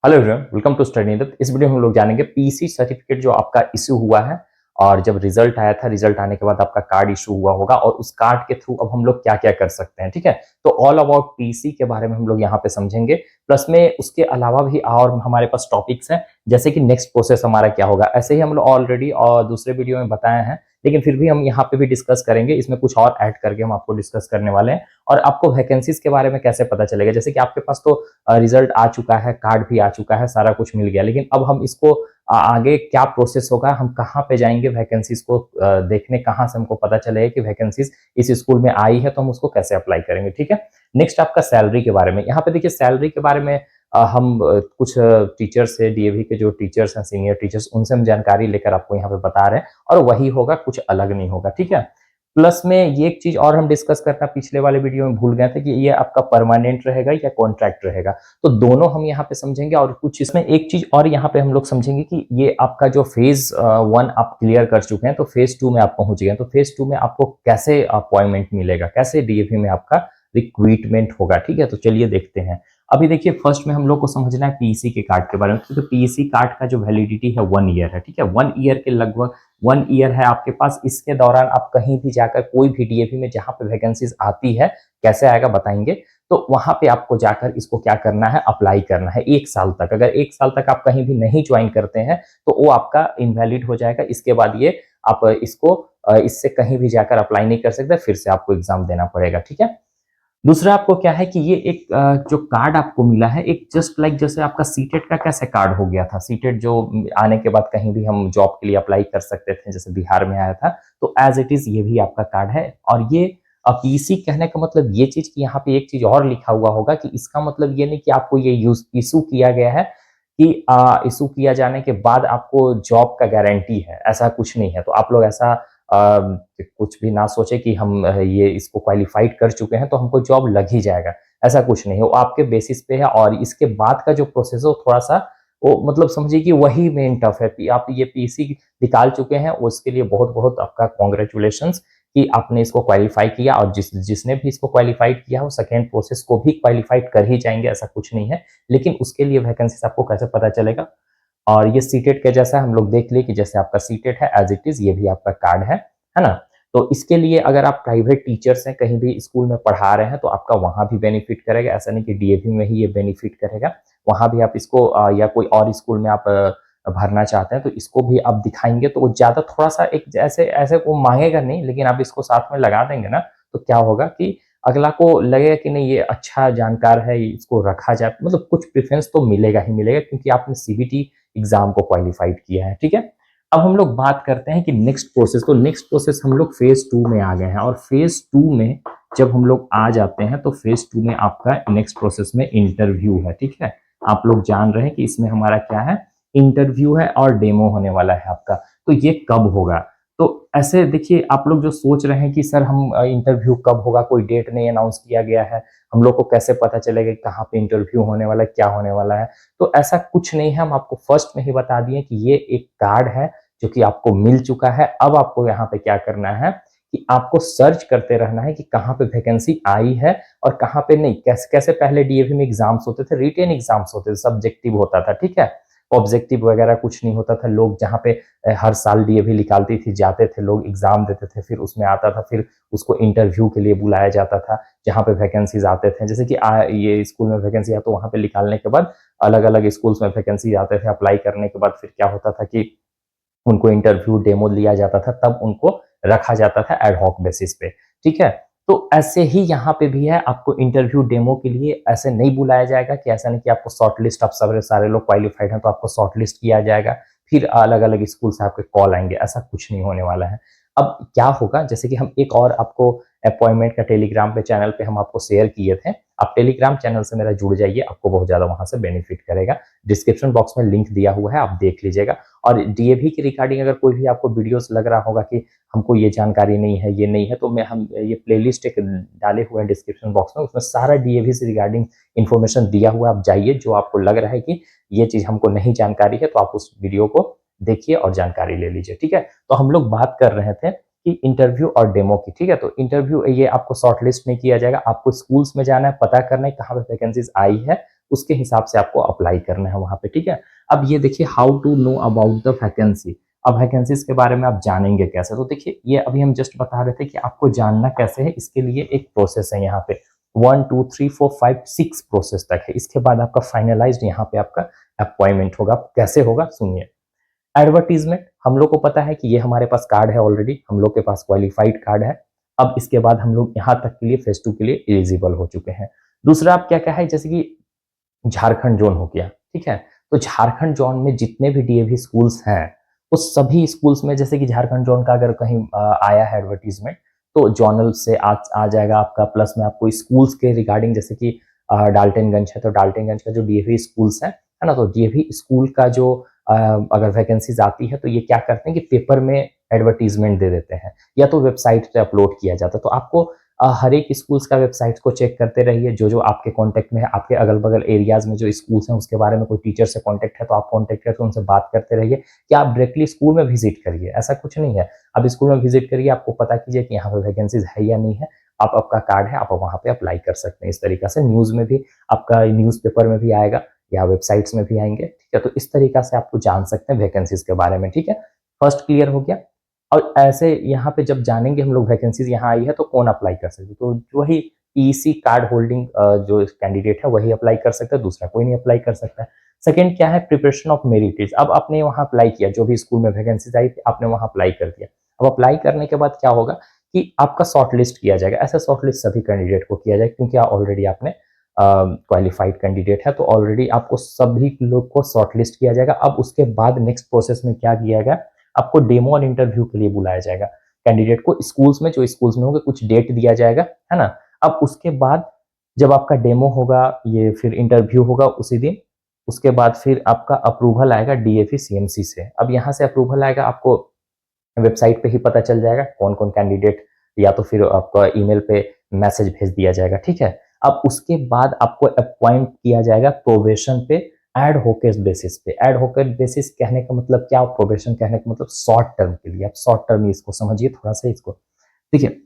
Hello everyone, welcome to study Neeraj. इस video में हम लोग जानेंगे पीसी सर्टिफिकेट जो आपका इश्यू हुआ है और जब रिजल्ट आया था, रिजल्ट आने के बाद आपका कार्ड इशू हुआ होगा और उस कार्ड के थ्रू अब हम लोग क्या क्या कर सकते हैं। ठीक है, तो ऑल अबाउट पीसी के बारे में हम लोग यहाँ पे समझेंगे। प्लस में उसके अलावा भी और हमारे पास टॉपिक्स हैं, जैसे कि नेक्स्ट प्रोसेस हमारा क्या होगा। ऐसे ही हम लोग ऑलरेडी और दूसरे वीडियो में बताए हैं, लेकिन फिर भी हम यहाँ पे भी डिस्कस करेंगे। इसमें कुछ और ऐड करके हम आपको डिस्कस करने वाले हैं। और आपको वैकेंसीज के बारे में कैसे पता चलेगा, जैसे कि आपके पास तो रिजल्ट आ चुका है, कार्ड भी आ चुका है, सारा कुछ मिल गया, लेकिन अब हम इसको आगे क्या प्रोसेस होगा, हम कहाँ पे जाएंगे वैकेंसीज को देखने, कहाँ से हमको पता चलेगा कि वैकेंसीज इस स्कूल में आई है, तो हम उसको कैसे अप्लाई करेंगे। ठीक है, नेक्स्ट आपका सैलरी के बारे में। यहाँ पे देखिए सैलरी के बारे में हम कुछ टीचर्स से, डीएवी के जो टीचर्स हैं, सीनियर टीचर्स, उनसे हम जानकारी लेकर आपको यहाँ पे बता रहे हैं और वही होगा, कुछ अलग नहीं होगा। ठीक है, प्लस में ये एक चीज और हम डिस्कस करना पिछले वाले वीडियो में भूल गए थे कि ये आपका परमानेंट रहेगा या कॉन्ट्रैक्ट रहेगा, तो दोनों हम यहाँ पे समझेंगे। और कुछ इसमें एक चीज और यहाँ पे हम लोग समझेंगे कि ये आपका जो फेज 1 आप क्लियर कर चुके हैं, तो फेज 2 में आप पहुंच गए हैं, तो फेज 2 में आपको कैसे अपॉइंटमेंट मिलेगा, कैसे डीएवी में आपका रिक्रूटमेंट होगा। ठीक है, तो चलिए देखते हैं। अभी देखिए फर्स्ट में हम लोग को समझना है पीसी के कार्ड के बारे में। तो पीसी कार्ड का जो वैलिडिटी है 1 ईयर है। ठीक है, 1 ईयर के लगभग 1 ईयर है आपके पास। इसके दौरान आप कहीं भी जाकर कोई भी डीएवी में जहां पे वैकेंसीज आती है, कैसे आएगा बताएंगे, तो वहां पे आपको जाकर इसको क्या करना है, अप्लाई करना है 1 साल तक। अगर 1 साल तक आप कहीं भी नहीं ज्वाइन करते हैं तो वो आपका इनवैलिड हो जाएगा। इसके बाद ये आप इसको इससे कहीं भी जाकर अप्लाई नहीं कर सकते, फिर से आपको एग्जाम देना पड़ेगा। ठीक है, दूसरा आपको क्या है कि ये एक जो कार्ड आपको मिला है, एक जस्ट लाइक जैसे आपका सीटेट का कैसे कार्ड हो गया था, सीटेट जो आने के बाद कहीं भी हम जॉब के लिए अप्लाई कर सकते थे, जैसे बिहार में आया था, तो एज इट इज ये भी आपका कार्ड है। और ये पीसी कहने का मतलब ये चीज कि यहाँ पे एक चीज और लिखा हुआ होगा कि इसका मतलब ये नहीं कि आपको ये यूज इशू किया गया है कि इशू किया जाने के बाद आपको जॉब का गारंटी है, ऐसा कुछ नहीं है। तो आप लोग ऐसा कुछ भी ना सोचे कि हम ये इसको क्वालिफाइड कर चुके हैं तो हमको जॉब लग ही जाएगा, ऐसा कुछ नहीं है। वो आपके बेसिस पे है और इसके बाद का जो प्रोसेस है वो थोड़ा सा, वो मतलब समझिए कि वही मेन टफ है। आप ये पीसी निकाल चुके हैं, उसके लिए बहुत बहुत आपका कॉन्ग्रेचुलेशंस कि आपने इसको क्वालिफाई किया। और जिसने भी इसको क्वालिफाइड किया वो सेकेंड प्रोसेस को भी क्वालिफाइड कर ही जाएंगे, ऐसा कुछ नहीं है। लेकिन उसके लिए वैकेंसीज आपको कैसे पता चलेगा, और ये सीटेट के जैसा हम लोग देख लिए कि जैसे आपका सीटेट है एज इट इज ये भी आपका कार्ड है ना। तो इसके लिए अगर आप प्राइवेट टीचर्स हैं, कहीं भी स्कूल में पढ़ा रहे हैं, तो आपका वहां भी बेनिफिट करेगा। ऐसा नहीं कि डीएवी में ही ये बेनिफिट करेगा, वहां भी आप इसको या कोई और स्कूल में आप भरना चाहते हैं तो इसको भी आप दिखाएंगे, तो वो ज्यादा थोड़ा सा एक ऐसे ऐसे वो मांगेगा नहीं, लेकिन आप इसको साथ में लगा देंगे ना, तो क्या होगा कि अगला को लगेगा कि नहीं ये अच्छा जानकार है, इसको रखा जाए, मतलब कुछ प्रेफरेंस तो मिलेगा ही मिलेगा, क्योंकि आपने सीबीटी एग्जाम को क्वालिफाइड किया है। ठीक है, अब हम लोग बात करते हैं कि नेक्स्ट प्रोसेस। तो नेक्स्ट प्रोसेस हम लोग फेज 2 में आ गए हैं, और फेज 2 में जब हम लोग आ जाते हैं तो फेज 2 में आपका नेक्स्ट प्रोसेस में इंटरव्यू है। ठीक है, आप लोग जान रहे हैं कि इसमें हमारा क्या है, इंटरव्यू है और डेमो होने वाला है आपका। तो ये कब होगा, तो ऐसे देखिए आप लोग जो सोच रहे हैं कि सर हम इंटरव्यू कब होगा, कोई डेट नहीं अनाउंस किया गया है, हम लोग को कैसे पता चलेगा कहाँ पे इंटरव्यू होने वाला है, क्या होने वाला है, तो ऐसा कुछ नहीं है। हम आपको फर्स्ट में ही बता दिए कि ये एक कार्ड है जो कि आपको मिल चुका है। अब आपको यहाँ पे क्या करना है कि आपको सर्च करते रहना है कि कहाँ पे वैकेंसी आई है और कहाँ पे नहीं। कैसे कैसे पहले डीएवी में एग्जाम्स होते थे, रिटेन एग्जाम्स होते थे, सब्जेक्टिव होता था। ठीक है, ऑब्जेक्टिव वगैरह कुछ नहीं होता था। लोग जहाँ पे हर साल डीएवी निकालती थी, जाते थे लोग, एग्जाम देते थे, फिर उसमें आता था, फिर उसको इंटरव्यू के लिए बुलाया जाता था, जहाँ पे वैकेंसीज आते थे। जैसे कि ये स्कूल में वैकेंसी आ तो वहाँ पे निकालने के बाद अलग अलग स्कूल्स में वैकेंसी आते थे, अप्लाई करने के बाद फिर क्या होता था कि उनको इंटरव्यू डेमो लिया जाता था, तब उनको रखा जाता था एड हॉक बेसिस पे। ठीक है, तो ऐसे ही यहाँ पे भी है, आपको इंटरव्यू डेमो के लिए ऐसे नहीं बुलाया जाएगा कि ऐसा नहीं कि आपको शॉर्ट लिस्ट, आप सारे लोग क्वालिफाइड हैं तो आपको शॉर्ट लिस्ट किया जाएगा, फिर अलग अलग स्कूल से आपके कॉल आएंगे, ऐसा कुछ नहीं होने वाला है। अब क्या होगा, जैसे कि हम एक और आपको अपॉइंटमेंट का टेलीग्राम पे चैनल पे हम आपको शेयर किए थे, आप टेलीग्राम चैनल से मेरा जुड़ जाइए, आपको बहुत ज्यादा वहां से बेनिफिट करेगा। डिस्क्रिप्शन बॉक्स में लिंक दिया हुआ है, आप देख लीजिएगा। और डीएवी की रिगार्डिंग अगर कोई भी आपको वीडियोस लग रहा होगा कि हमको ये जानकारी नहीं है, ये नहीं है, तो मैं हम ये प्लेलिस्ट एक डाले हुए हैं डिस्क्रिप्शन बॉक्स में, उसमें सारा डीएवी से रिगार्डिंग इन्फॉर्मेशन दिया हुआ है। आप जाइए, जो आपको लग रहा है कि ये चीज हमको नहीं जानकारी है, तो आप उस वीडियो को देखिए और जानकारी ले लीजिए। ठीक है, तो हम लोग बात कर रहे थे कि इंटरव्यू और डेमो की। ठीक है, तो इंटरव्यू ये आपको शॉर्टलिस्ट नहीं किया जाएगा, आपको स्कूल्स में जाना है, पता करना है कहाँ पे वैकेंसीज आई है, उसके हिसाब से आपको अप्लाई करना है वहाँ पे, ठीक है। अब ये देखिए how to know about the vacancy. अब वैकेंसीज के बारे में आप जानेंगे कैसे? तो देखिए ये अभी हम जस्ट बता रहे थे कि आपको जानना कैसे है, इसके लिए एक प्रोसेस है यहाँ पे 1 2 3 4 5 6 प्रोसेस तक है। इसके बाद आपका फाइनलाइज्ड यहाँ पे आपका अपॉइंटमेंट होगा। कैसे होगा सुनिए। एडवर्टीजमेंट, हम लोग को पता है कि ये हमारे पास कार्ड है ऑलरेडी, हम लोग के पास क्वालिफाइड कार्ड है। अब इसके बाद हम लोग यहाँ तक के लिए फेज 2 के लिए एलिजिबल हो चुके हैं। दूसरा आप क्या क्या है, जैसे कि झारखंड जोन हो गया, ठीक है। तो झारखंड जोन में जितने भी डीएवी स्कूल्स हैं उस सभी स्कूल्स में, जैसे कि झारखंड जोन का अगर कहीं आया है एडवर्टीजमेंट तो जोनल से आ जाएगा आपका। प्लस में आपको स्कूल्स के रिगार्डिंग, जैसे कि डाल्टनगंज है तो डाल्टनगंज का जो डीएवी स्कूल्स है ना, तो डीएवी स्कूल का जो अगर वैकेंसीज आती है तो ये क्या करते हैं कि पेपर में एडवर्टीजमेंट दे देते हैं या तो वेबसाइट पे अपलोड किया जाता है। तो आपको हर एक स्कूल्स का वेबसाइट को चेक करते रहिए, जो आपके कांटेक्ट में है, आपके अगल बगल एरियाज में जो स्कूल्स हैं उसके बारे में कोई टीचर से कांटेक्ट है तो आप कांटेक्ट करके उनसे बात करते रहिए, कि आप डायरेक्टली स्कूल में विजिट करिए, ऐसा कुछ नहीं है। आप स्कूल में विजिट करिए, आपको पता कीजिए कि यहाँ पे वैकेंसीज है या नहीं है, आप आपका कार्ड है आप वहाँ पे अप्लाई कर सकते हैं। इस तरीका से न्यूज़ में भी आपका, न्यूज़पेपर में भी आएगा या वेबसाइट्स में भी आएंगे, ठीक है। तो इस तरीका से आपको जान सकते हैं वैकेंसीज के बारे में, ठीक है। फर्स्ट क्लियर हो गया। और ऐसे यहाँ पे जब जानेंगे हम लोग वैकेंसीज यहाँ आई है तो कौन अप्लाई कर सकते, तो वही पीसी कार्ड होल्डिंग जो कैंडिडेट है वही अप्लाई कर सकता है, दूसरा कोई नहीं अप्लाई कर सकता है। सेकंड क्या है, प्रिपरेशन ऑफ मेरिट लिस्ट। अब आपने वहाँ अप्लाई किया, जो भी स्कूल में वैकेंसीज आई थी आपने वहाँ अप्लाई कर दिया। अब अप्लाई करने के बाद क्या होगा कि आपका शॉर्ट लिस्ट किया जाएगा। ऐसा शॉर्ट लिस्ट सभी कैंडिडेट को किया जाएगा, क्योंकि ऑलरेडी आपने क्वालिफाइड कैंडिडेट है तो ऑलरेडी आपको सभी लोग को शॉर्ट लिस्ट किया जाएगा। अब उसके बाद नेक्स्ट प्रोसेस में क्या किया गया, आपको डेमो और इंटरव्यू के लिए बुलाया जाएगा कैंडिडेट को स्कूल्स में, जो स्कूल्स में होंगे कुछ डेट दिया जाएगा, है ना। अब उसके बाद जब आपका डेमो होगा, ये फिर इंटरव्यू होगा उसी दिन, उसके बाद फिर आपका अप्रूवल आएगा डीएफई सीएमसी से। अब यहाँ से अप्रूवल आएगा, आपको वेबसाइट पे ही पता चल जाएगा कौन कौन कैंडिडेट, या तो फिर आपका ईमेल पे मैसेज भेज दिया जाएगा, ठीक है। अब उसके बाद आपको अपॉइंट किया जाएगा प्रोबेशन पे, एड होकर बेसिस पे। एड होकर बेसिस कहने का मतलब क्या, प्रोबेशन कहने का मतलब शॉर्ट टर्म के लिए। आप शॉर्ट टर्म इसको समझिए थोड़ा सा इसको, देखिए।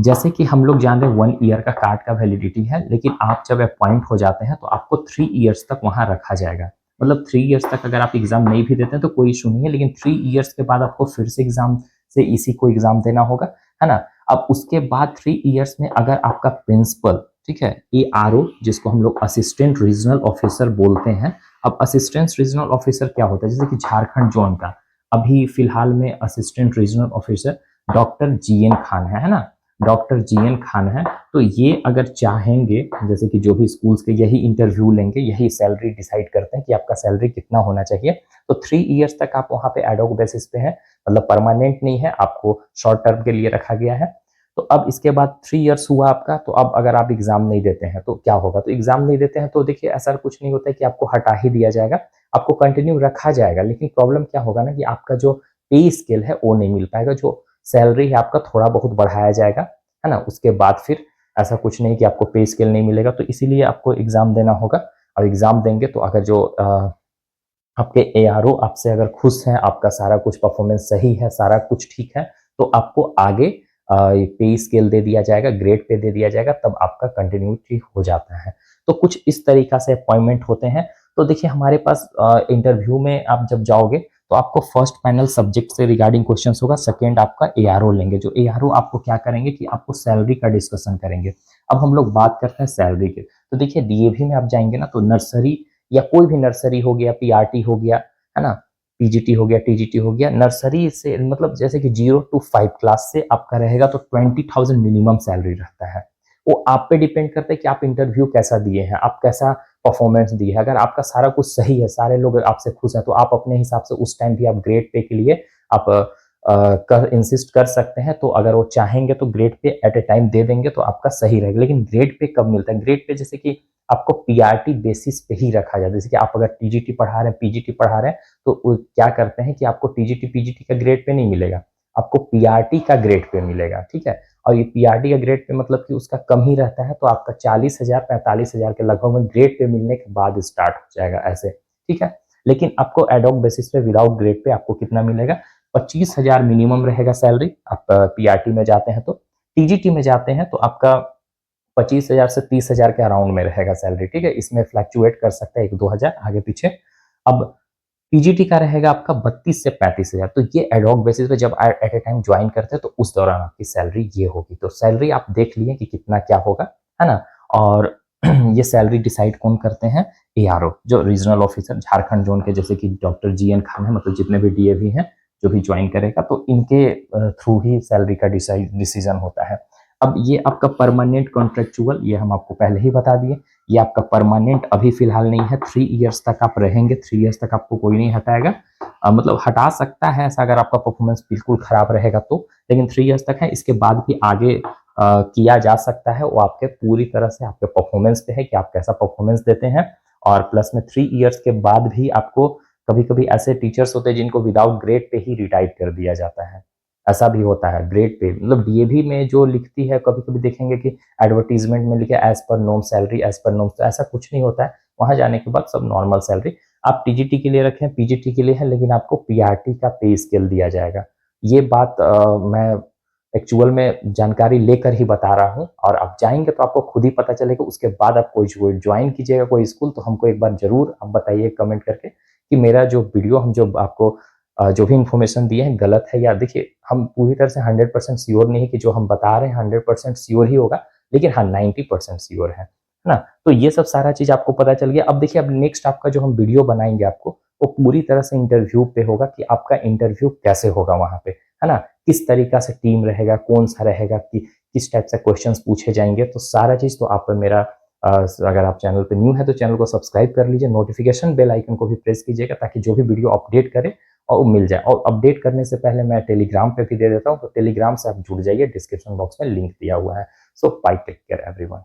जैसे कि हम लोग जान रहे हैं 1 ईयर का कार्ड का वैलिडिटी है, लेकिन आप जब अपॉइंट हो जाते हैं तो आपको 3 ईयर्स तक वहां रखा जाएगा। मतलब 3 ईयर्स तक अगर आप एग्जाम नहीं भी देते हैं तो कोई इशू नहीं है, लेकिन 3 ईयर्स के बाद आपको फिर से एग्जाम से इसी को एग्जाम देना होगा, है ना। अब उसके बाद 3 ईयर्स में अगर आपका प्रिंसिपल, ठीक है, एआरओ जिसको हम लोग असिस्टेंट रीजनल ऑफिसर बोलते हैं। अब असिस्टेंट रीजनल ऑफिसर क्या होता है, जैसे कि झारखंड जोन का अभी फिलहाल में assistant regional officer doctor GN Khan है ना, डॉक्टर जीएन खान है। तो ये अगर चाहेंगे, जैसे कि जो भी स्कूल्स के यही इंटरव्यू लेंगे, यही सैलरी डिसाइड करते हैं कि आपका सैलरी कितना होना चाहिए। तो 3 ईयर्स तक आप वहाँ पे एडॉक बेसिस पे हैं, मतलब परमानेंट नहीं है, आपको शॉर्ट टर्म के लिए रखा गया है। तो अब इसके बाद 3 ईयर्स हुआ आपका, तो अब अगर आप एग्जाम नहीं देते हैं तो क्या होगा, तो एग्जाम नहीं देते हैं तो देखिए ऐसा कुछ नहीं होता है कि आपको हटा ही दिया जाएगा, आपको कंटिन्यू रखा जाएगा। लेकिन प्रॉब्लम क्या होगा ना कि आपका जो पे स्केल है वो नहीं मिल पाएगा, जो सैलरी है आपका थोड़ा बहुत बढ़ाया जाएगा, है ना। उसके बाद फिर ऐसा कुछ नहीं कि आपको पे स्केल नहीं मिलेगा, तो इसीलिए आपको एग्जाम देना होगा। और एग्जाम देंगे तो अगर जो आपके एआरओ आपसे अगर खुश हैं, आपका सारा कुछ परफॉर्मेंस सही है, सारा कुछ ठीक है, तो आपको आगे पे स्केल दे दिया जाएगा, ग्रेड पे दे दिया जाएगा, तब आपका कंटिन्यूटी हो जाता है। तो कुछ इस तरीका से अपॉइंटमेंट होते हैं। तो देखिए हमारे पास इंटरव्यू में आप जब जाओगे तो आपको फर्स्ट पैनल सब्जेक्ट से रिगार्डिंग क्वेश्चंस होगा, सेकंड आपका एआरओ लेंगे। जो एआरओ आपको क्या करेंगे कि आपको सैलरी का डिस्कशन करेंगे। अब हम लोग बात करते हैं सैलरी के, तो देखिए डीएवी में आप जाएंगे ना तो नर्सरी या कोई भी नर्सरी हो गया, पीआरटी हो गया, है ना, पीजीटी हो गया, टीजीटी हो गया, नर्सरी से मतलब जैसे कि 0 to 5 क्लास से आपका रहेगा तो 20,000 मिनिमम सैलरी रहता है। वो आप पे डिपेंड करता है कि आप इंटरव्यू कैसा दिए हैं, आप कैसा परफॉर्मेंस दिए है। अगर आपका सारा कुछ सही है, सारे लोग आपसे खुश हैं, तो आप अपने हिसाब से उस टाइम भी आप ग्रेड पे के लिए आप इंसिस्ट कर सकते हैं। तो अगर वो चाहेंगे तो ग्रेड पे एट ए टाइम दे देंगे तो आपका सही रहेगा। लेकिन ग्रेड पे कब मिलता है, ग्रेड पे जैसे कि आपको पीआरटी बेसिस पे ही रखा जाता है। जैसे कि आप अगर टीजीटी पढ़ा रहे हैं, पीजीटी पढ़ा रहे हैं, तो वो क्या करते हैं कि आपको टीजीटी पीजीटी का ग्रेड पे नहीं मिलेगा, आपको पीआरटी का ग्रेड पे मिलेगा, ठीक है। और ये पीआरटी का ग्रेड पे मतलब कि उसका कम ही रहता है, तो आपका 40,000 45,000 के लगभग में ग्रेड पे मिलने के बाद स्टार्ट हो जाएगा ऐसे, ठीक है। लेकिन आपको एडॉक बेसिस पे विदाउट ग्रेड पे आपको कितना मिलेगा, 25,000 मिनिमम रहेगा सैलरी। आप पीआरटी में जाते हैं तो, टीजीटी में जाते हैं तो आपका 25,000 से 30,000 के अराउंड में रहेगा सैलरी, ठीक है। इसमें फ्लक्चुएट कर सकता है 1-2 हज़ार आगे पीछे। अब पीजीटी का रहेगा आपका 32 से 35,000। तो ये एडहॉक बेसिस पे जब एट ए टाइम ज्वाइन करते हैं तो उस दौरान आपकी सैलरी ये होगी। तो सैलरी आप देख लिए कि कितना क्या होगा, है ना। और ये सैलरी डिसाइड कौन करते हैं? एआरओ, जो रीजनल ऑफिसर झारखंड जोन के, जैसे कि डॉक्टर जीएन खान है, मतलब जितने भी डीएवी हैं जो भी ज्वाइन करेगा, तो इनके थ्रू ही सैलरी का डिसीजन होता है। अब ये आपका परमानेंट कॉन्ट्रेक्चुअल, ये हम आपको पहले ही बता दिए। ये आपका परमानेंट अभी फिलहाल नहीं है, 3 इयर्स तक आप रहेंगे, 3 इयर्स तक आपको कोई नहीं हटाएगा। मतलब हटा सकता है ऐसा अगर आपका परफॉर्मेंस बिल्कुल खराब रहेगा तो, लेकिन 3 इयर्स तक है। इसके बाद भी आगे किया जा सकता है, वो आपके पूरी तरह से आपके परफॉर्मेंस पे है कि आप कैसा परफॉर्मेंस देते हैं। और प्लस में 3 इयर्स के बाद भी आपको, कभी-कभी ऐसे टीचर्स होते हैं जिनको विदाउट ग्रेड पे ही रिटायर कर दिया जाता है। ऐसा भी होता है ग्रेड पे, मतलब डीएवी में जो लिखती है, कभी-कभी देखेंगे कि एडवर्टाइजमेंट में लिखा है as per norm salary, as per norm, तो ऐसा कुछ नहीं होता है। वहाँ जाने के बाद सब नॉर्मल सैलरी आप टीजीटी के लिए रखें, पीजीटी के लिए है, लेकिन आपको पीआरटी का पे स्केल दिया जाएगा। ये बात मैं एक्चुअल में जानकारी लेकर ही बता रहा हूँ, और आप जाएँगे तो आपको खुद ही पता चलेगा। उसके बाद आप कोई ज्वाइन कीजिएगा कोई स्कूल, तो हमको एक बार ज़रूर आप बताइए कमेंट करके कि मेरा जो वीडियो हम जो आपको जो भी इन्फॉर्मेशन दिए हैं गलत है, या देखिए हम पूरी तरह से 100% श्योर नहीं है कि जो हम बता रहे हैं 100% श्योर ही होगा, लेकिन हाँ 90% श्योर है ना। तो ये सब सारा चीज़ आपको पता चल गया। अब देखिए, अब नेक्स्ट आपका जो हम वीडियो बनाएँगे आपको, वो पूरी तरह से इंटरव्यू पे होगा कि आपका इंटरव्यू कैसे होगा वहाँ पे, है ना? किस तरीका से टीम रहेगा, कौन-सा रहेगा, कि किस टाइप से क्वेश्चंस पूछे जाएँगे, तो सारा चीज़ तो आप मेरा अगर आप चैनल पे न्यू हैं तो चैनल को सब्सक्राइब कर लीजिए, नोटिफ़िकेशन बेल आइकन को भी प्रेस कीजिएगा ताकि जो भी वीडियो अपडेट करें और वो मिल जाए। और अपडेट करने से पहले मैं टेलीग्राम पे भी दे देता हूँ, तो टेलीग्राम से आप जुड़ जाइए, डिस्क्रिप्शन बॉक्स में लिंक दिया हुआ है। सो बाय, टेक केयर एवरीवन।